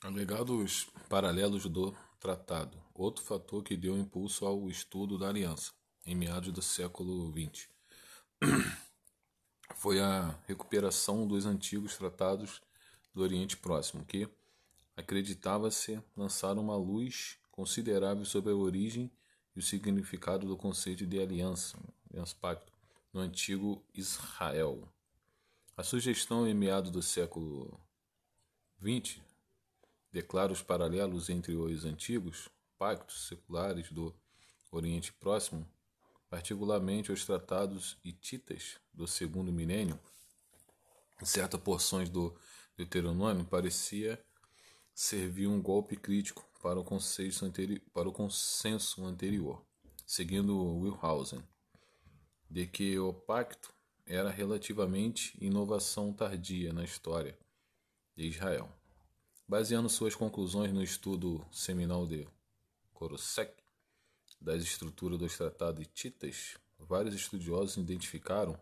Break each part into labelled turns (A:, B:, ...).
A: Alegados paralelos do tratado. Outro fator que deu impulso ao estudo da aliança, em meados do século XX, foi a recuperação dos antigos tratados do Oriente Próximo, que acreditava-se lançar uma luz considerável sobre a origem e o significado do conceito de aliança, pacto, no antigo Israel. A sugestão em meados do século XX declara os paralelos entre os antigos pactos seculares do Oriente Próximo, particularmente os tratados hititas do segundo milênio. Em certas porções do Deuteronômio parecia servir um golpe crítico para o consenso anterior, seguindo Wellhausen, de que o pacto era relativamente inovação tardia na história de Israel. Baseando suas conclusões no estudo seminal de Korosek das estruturas dos tratados hititas, vários estudiosos identificaram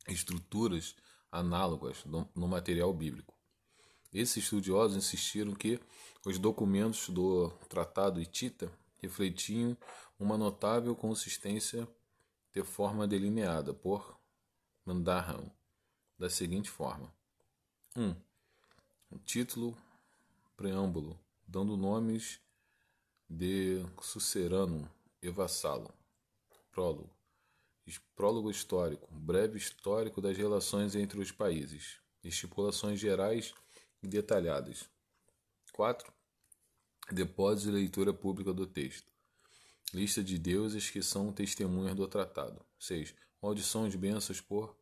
A: estruturas análogas no material bíblico. Esses estudiosos insistiram que os documentos do tratado hitita refletiam uma notável consistência de forma delineada por Mandarham da seguinte forma: 1. Título, preâmbulo, dando nomes de sucerano e vassalo. Prólogo. Prólogo histórico, breve histórico das relações entre os países. Estipulações gerais e detalhadas. 4. Depósito e leitura pública do texto. Lista de deuses que são testemunhas do tratado. 6. Maldições e bênçãos por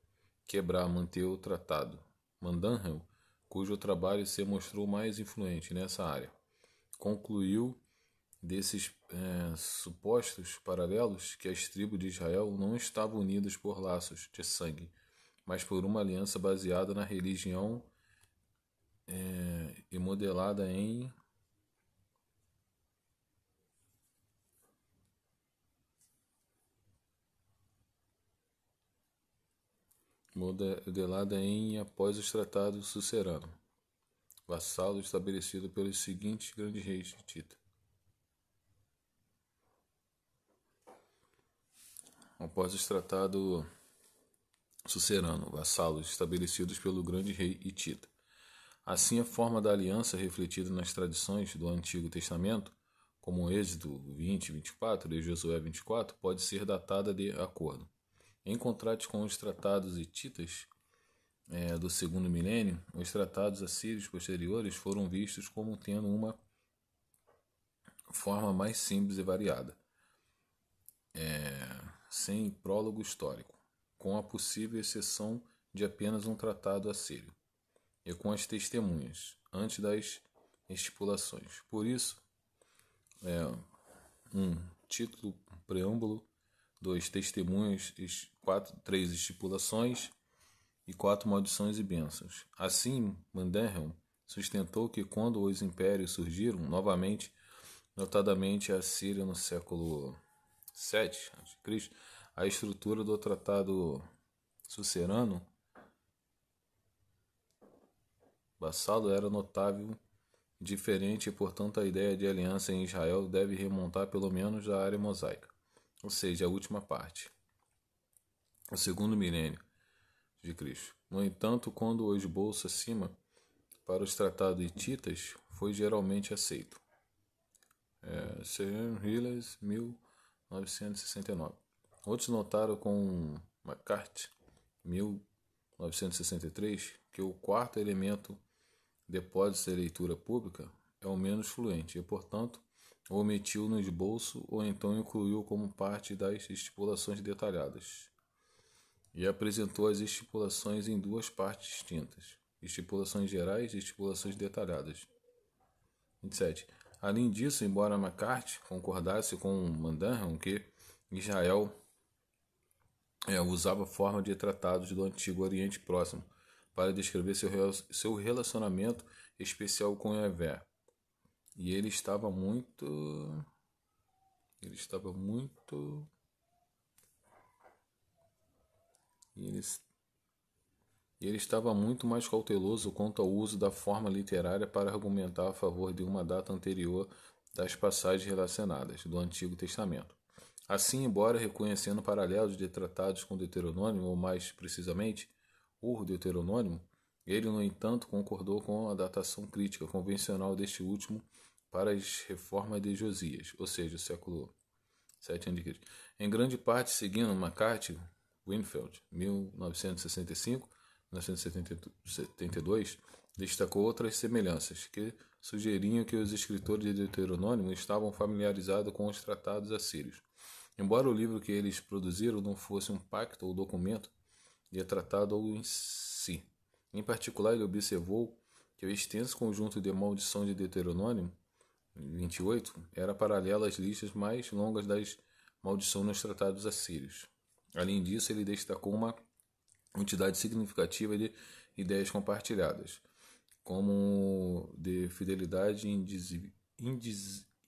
A: quebrar, manter o tratado. Mandanham, cujo trabalho se mostrou mais influente nessa área, concluiu desses supostos paralelos que as tribos de Israel não estavam unidas por laços de sangue, mas por uma aliança baseada na religião e modelada em após os tratados sucerano, vassalo estabelecido pelos seguintes grandes reis de Tita. Após os tratados sucerano, vassalos estabelecidos pelo grande rei Hitita. Assim, a forma da aliança refletida nas tradições do Antigo Testamento, como Êxodo 20, 24 e Josué 24, pode ser datada de acordo. Em contraste com os tratados hititas do segundo milênio, os tratados assírios posteriores foram vistos como tendo uma forma mais simples e variada, sem prólogo histórico, com a possível exceção de apenas um tratado assírio, e com as testemunhas, antes das estipulações. Por isso, título, preâmbulo, 2. Testemunhas, 3 estipulações e 4 maldições e bênçãos. Assim, Manderham sustentou que quando os impérios surgiram novamente, notadamente a Síria no século VII a.C., a estrutura do tratado sucerano vassalo era notável diferente e, portanto, a ideia de aliança em Israel deve remontar pelo menos à área mosaica, ou seja, a última parte, o segundo milênio de Cristo. No entanto, quando o esboço acima para os tratados hititas foi geralmente aceito. Sir Hilles, 1969. Outros notaram com McCarthy, 1963, que o quarto elemento, depósito e leitura pública, é o menos fluente e, portanto, o omitiu no esboço ou então incluiu como parte das estipulações detalhadas e apresentou as estipulações em duas partes distintas: estipulações gerais e estipulações detalhadas. 27. Além disso, embora McCarthy concordasse com Mandarham que Israel usava forma de tratados do Antigo Oriente Próximo para descrever seu relacionamento especial com Yahvé, e ele estava muito e ele estava muito mais cauteloso quanto ao uso da forma literária para argumentar a favor de uma data anterior das passagens relacionadas do Antigo Testamento. Assim, embora reconhecendo paralelos de tratados com Deuteronômio, ou mais precisamente, o Deuteronômio, ele, no entanto, concordou com a datação crítica convencional deste último para as reformas de Josias, ou seja, o século 7 a.C., em grande parte seguindo McCarthy Winfield, 1965-1972, destacou outras semelhanças, que sugeriam que os escritores de Deuteronômio estavam familiarizados com os tratados assírios. Embora o livro que eles produziram não fosse um pacto ou documento de tratado em si. Em particular, ele observou que o extenso conjunto de maldição de Deuteronômio 28 era paralelo às listas mais longas das maldições nos tratados assírios. Além disso, ele destacou uma quantidade significativa de ideias compartilhadas, como de fidelidade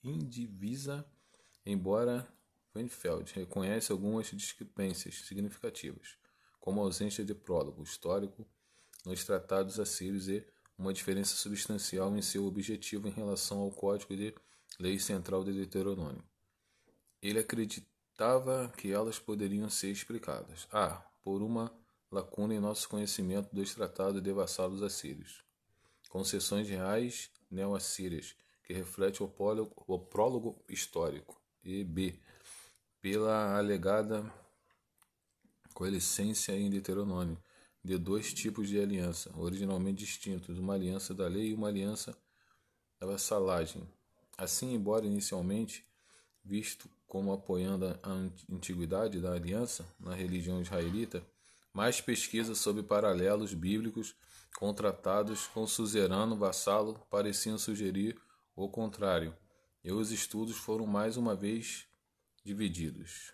A: indivisa, embora Winfield reconhece algumas discrepâncias significativas, como a ausência de prólogo histórico nos tratados assírios e uma diferença substancial em seu objetivo em relação ao código de lei central de Deuteronômio. Ele acreditava que elas poderiam ser explicadas por uma lacuna em nosso conhecimento dos tratados de vassalos assírios, concessões reais neo-assírias, que refletem o prólogo histórico, e b. pela alegada coexistência em Deuteronômio de dois tipos de aliança, originalmente distintos, uma aliança da lei e uma aliança da vassalagem. Assim, embora inicialmente visto como apoiando a antiguidade da aliança na religião israelita, mais pesquisas sobre paralelos bíblicos com tratados com suzerano vassalo pareciam sugerir o contrário, e os estudos foram mais uma vez divididos.